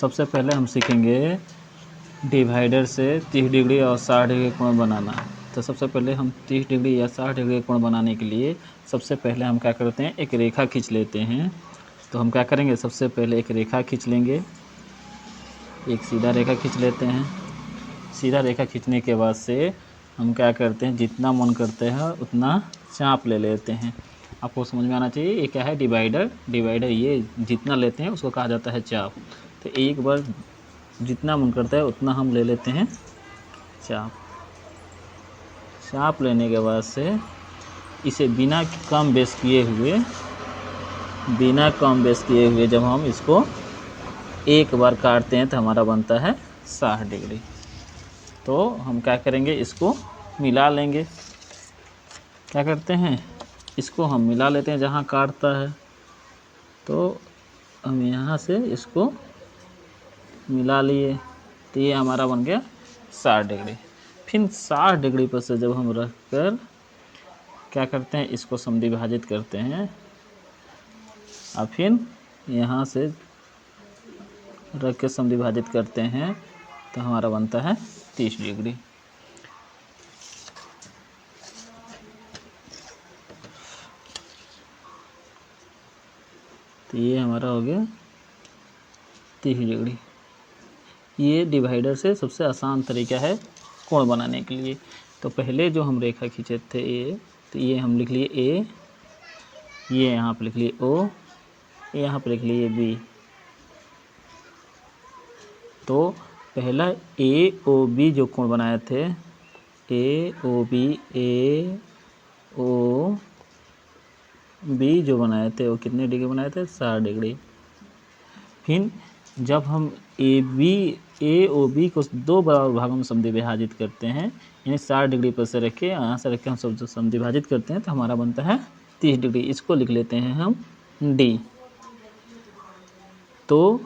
सबसे पहले हम सीखेंगे डिवाइडर से 30 डिग्री और 60 डिग्री कोण बनाना। तो सबसे पहले हम 30 डिग्री या 60 डिग्री कोण बनाने के लिए सबसे पहले हम क्या करते हैं, एक रेखा खींच लेते हैं। तो हम क्या करेंगे, सबसे पहले एक रेखा खींच लेंगे, एक सीधा रेखा खींच लेते हैं। सीधा रेखा खींचने के बाद से हम क्या करते हैं, जितना मन करते हैं उतना चाप ले लेते हैं। आपको समझ में आना चाहिए ये क्या है, डिवाइडर। डिवाइडर ये जितना लेते हैं उसको कहा जाता है चाप। तो एक बार जितना मन करता है उतना हम ले लेते हैं चाप। चाप लेने के बाद से इसे बिना कम बेस किए हुए जब हम इसको एक बार काटते हैं तो हमारा बनता है 60 डिग्री। तो हम क्या करेंगे, इसको मिला लेंगे। क्या करते हैं, इसको हम मिला लेते हैं जहाँ काटता है। तो हम यहाँ से इसको मिला लिए, तो ये हमारा बन गया 60 डिग्री। फिर 60 डिग्री पर से जब हम रख कर क्या करते हैं, इसको समद्विभाजित करते हैं और फिर यहाँ से रख के समद्विभाजित करते हैं तो हमारा बनता है 30 डिग्री। तो ये हमारा हो गया 30 डिग्री। ये डिवाइडर से सबसे आसान तरीका है कोण बनाने के लिए। तो पहले जो हम रेखा खींचे थे ए, तो ये हम लिख लिए ए, ये यहाँ पर लिख लिए ओ, यहाँ पर लिख लिए बी। तो पहला ए ओ बी जो कोण बनाए थे, ए ओ बी जो बनाए थे वो कितने डिग्री बनाए थे, 60 डिग्री। फिर जब हम ए ओ बी को दो बराबर भागों में समद्विभाजित करते हैं, यानी 60 डिग्री पर से रख के यहाँ से रख के हम सब समद्विभाजित करते हैं तो हमारा बनता है 30 डिग्री। इसको लिख लेते हैं हम डी। तो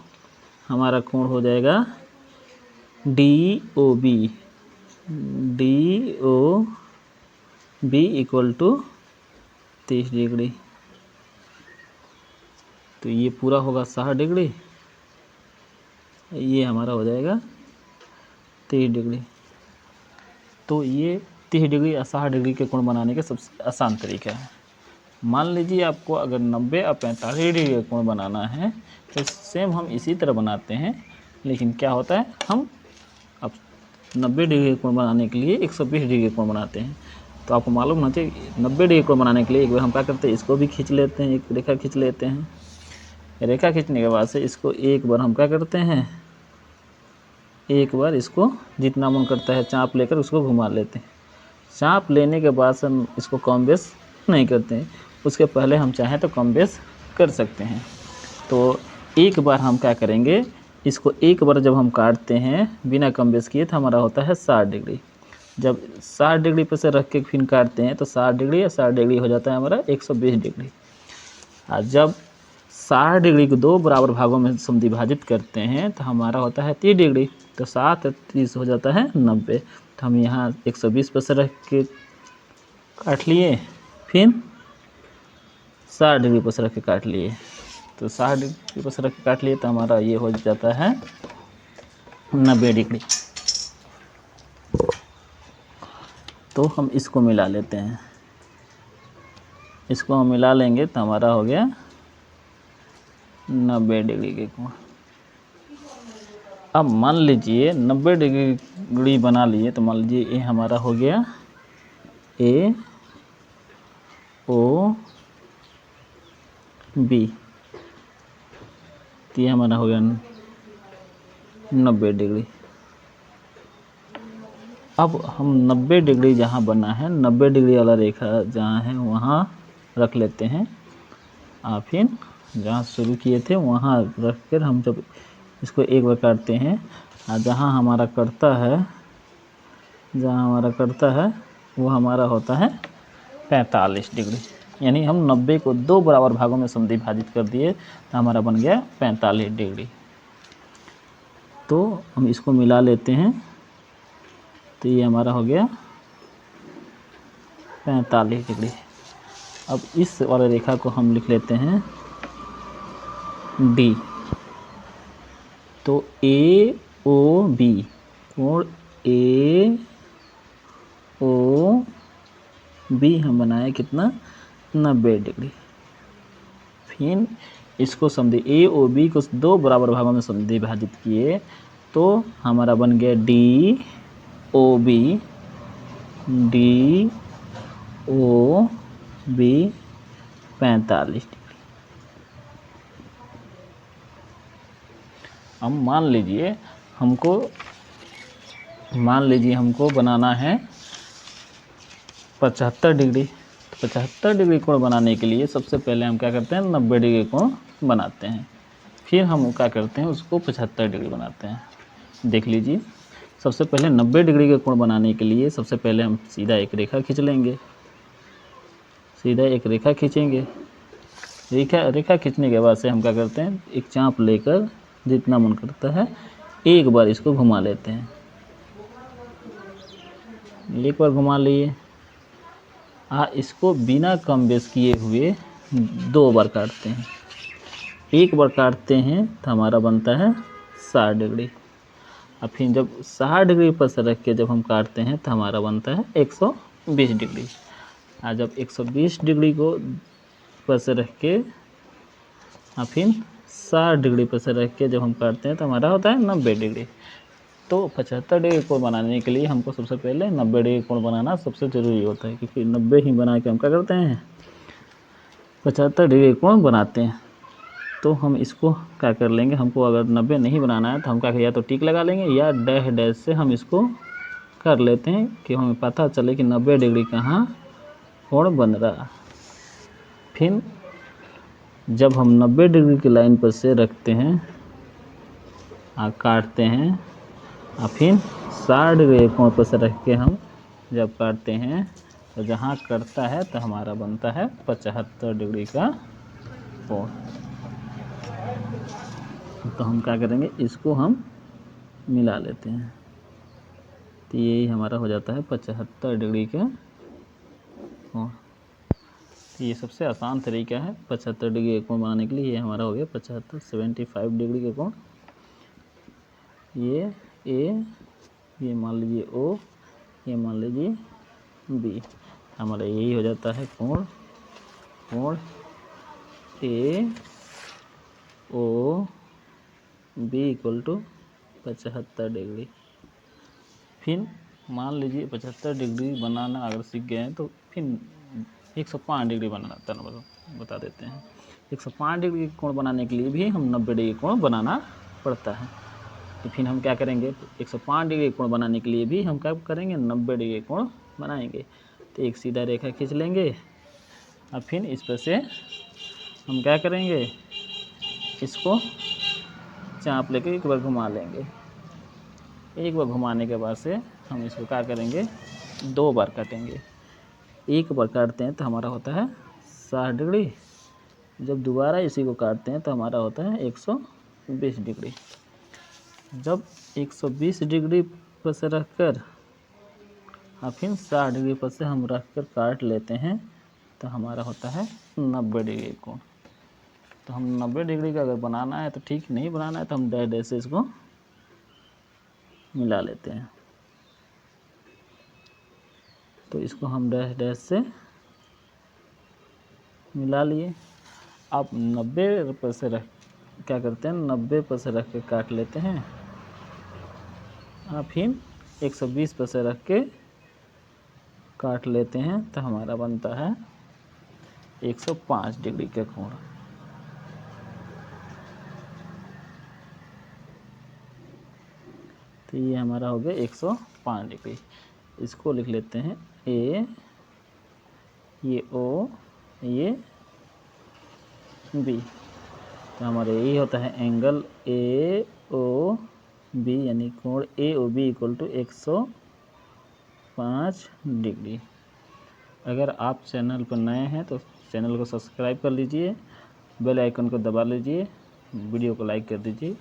हमारा कोण हो जाएगा D O B equal to 30 degree. तो ये पूरा होगा 60 डिग्री, ये हमारा हो जाएगा 30 डिग्री। तो ये 30 डिग्री या 60 डिग्री के कोण बनाने का सबसे आसान तरीका है। मान लीजिए आपको अगर 90 और 45 डिग्री का कोण बनाना है तो सेम हम इसी तरह बनाते हैं, लेकिन क्या होता है, हम अब 90 डिग्री कोण बनाने के लिए 120 डिग्री कोण बनाते हैं। तो आपको मालूम होना चाहिए 90 डिग्री कोण बनाने के लिए एक बार हम क्या करते हैं, इसको भी खींच लेते हैं, एक रेखा खींच लेते हैं। रेखा खींचने के बाद से इसको एक बार हम क्या करते हैं, एक बार इसको जितना मन करता है चाप लेकर उसको घुमा लेते हैं। चाप लेने के बाद से हम इसको कम बेस नहीं करते हैं, उसके पहले हम चाहें तो कम बेस कर सकते हैं। तो एक बार हम क्या करेंगे, इसको एक बार जब हम काटते हैं बिना कम बेस किए तो हमारा होता है 60 डिग्री। जब 60 डिग्री पर से रख के फिर काटते हैं तो 60 डिग्री या 60 डिग्री हो जाता है हमारा 120 डिग्री। और जब 60 डिग्री को दो बराबर भागों में समद्विभाजित करते हैं तो हमारा होता है 30 डिग्री। तो 7 30 हो जाता है 90। तो हम यहाँ 120 पर से रख के काट लिए, फिर 60 डिग्री पर से रख के काट लिए। तो 60 डिग्री पर से रख के काट लिए तो हमारा ये हो जाता है 90 डिग्री। तो हम इसको मिला लेते हैं, इसको हम मिला लेंगे तो हमारा हो गया 90 डिग्री के कोण। अब मान लीजिए 90 डिग्री बना लिए, तो मान लीजिए ये हमारा हो गया ए ओ बी, तो ये हमारा हो गया 90 डिग्री। अब हम 90 डिग्री जहाँ बना है, 90 डिग्री वाला रेखा जहाँ है वहाँ रख लेते हैं और फिर जहाँ शुरू किए थे वहाँ रख कर हम जब इसको एक बार काटते हैं और जहाँ हमारा कटता है वो हमारा होता है 45 डिग्री। यानी हम 90 को दो बराबर भागों में समद्विभाजित कर दिए तो हमारा बन गया 45 डिग्री। तो हम इसको मिला लेते हैं तो ये हमारा हो गया 45 डिग्री। अब इस वाले रेखा को हम लिख लेते हैं डी। तो ए ओ बी कोण ए ओ बी हम बनाए कितना 90 डिग्री। फिर इसको समझे ए ओ बी को दो बराबर भागों में समझे विभाजित किए तो हमारा बन गया डी ओ बी 45 डिग्री। अब मान लीजिए हमको बनाना है 75 डिग्री। तो 75 डिग्री कोण बनाने के लिए सबसे पहले हम क्या करते हैं 90 डिग्री कोण बनाते हैं, फिर हम क्या करते हैं उसको 75 डिग्री बनाते हैं। देख लीजिए, सबसे पहले 90 डिग्री के कोण बनाने के लिए सबसे पहले हम सीधा एक रेखा खींच लेंगे। सीधा एक रेखा खींचेंगे। रेखा खींचने के बाद से हम क्या करते हैं एक चाप लेकर जितना मन करता है एक बार इसको घुमा लेते हैं। एक बार घुमा लिए। इसको बिना कम बेस किए हुए 2 बार काटते हैं। एक बार काटते हैं तो हमारा बनता है 60 डिग्री। और फिर जब 60 डिग्री पर से रख के जब हम काटते हैं तो हमारा बनता है 120 डिग्री। और जब 120 डिग्री को पर से रख के और फिर 60 डिग्री पर से रख के जब हम काटते हैं तो हमारा होता है 90 डिग्री। तो 75 डिग्री कोण बनाने के लिए हमको सबसे पहले 90 डिग्री कोण बनाना सबसे ज़रूरी होता है, क्योंकि 90 ही बना के हम क्या करते हैं 75 डिग्री कोण बनाते हैं। तो हम इसको क्या कर लेंगे, हमको अगर 90 नहीं बनाना है तो हम क्या या तो टिक लगा लेंगे या डैश डैश से हम इसको कर लेते हैं कि हमें पता चले कि 90 डिग्री कहाँ कोण बन रहा। फिर जब हम 90 डिग्री की लाइन पर से रखते हैं और काटते हैं और फिर 60 डिग्री कोण पर से रख के हम जब काटते हैं तो जहाँ कटता है तो हमारा बनता है 75 डिग्री का कोण। तो हम क्या करेंगे इसको हम मिला लेते हैं तो यही हमारा हो जाता है 75 डिग्री का कोण। तो ये सबसे आसान तरीका है 75 डिग्री का कोण बनाने के लिए। ये हमारा हो गया 75 डिग्री का कोण। ये ए, ये मान लीजिए ओ, ये मान लीजिए बी, हमारा यही हो जाता है कोण A O B equal to 75 degree. फिर मान लीजिए 75 डिग्री बनाना अगर सीख गए हैं तो फिर 105 डिग्री बनाना बता देते हैं। 105 डिग्री कोण बनाने के लिए भी हम 90 डिग्री कोण बनाना पड़ता है। तो फिर हम क्या करेंगे 105 डिग्री कोण बनाने के लिए भी हम क्या करेंगे 90 डिग्री कोण बनाएंगे। तो एक सीधा रेखा खींच लेंगे और फिर इस पर से हम क्या करेंगे इसको चाप लेके एक बार घुमा लेंगे। एक बार घुमाने के बाद से हम इसको क्या करेंगे 2 बार काटेंगे। एक बार काटते हैं तो हमारा होता है 60 डिग्री। जब दोबारा इसी को काटते हैं तो हमारा होता है 120 डिग्री। जब 120 डिग्री पर से रख कर और फिर 60 डिग्री पर से हम रख कर काट लेते हैं तो हमारा होता है 90 डिग्री कोण। तो हम 90 डिग्री का अगर बनाना है तो ठीक, नहीं बनाना है तो हम डैश डैश से इसको मिला लेते हैं। तो इसको हम डैश डैश से मिला लिए। अब 90 पर से रख क्या करते हैं 90 पर से रख के काट लेते हैं और फिर 120 पर से रख के काट लेते हैं तो हमारा बनता है 105 डिग्री का कोण। तो ये हमारा हो गया 105 डिग्री। इसको लिख लेते हैं ए, ये ओ, ये बी। तो हमारे यही होता है एंगल ए ओ बी, यानी कोण A O B equal to 105 degree. अगर आप चैनल पर नए हैं तो चैनल को सब्सक्राइब कर लीजिए, बेल आइकन को दबा लीजिए, वीडियो को लाइक कर दीजिए।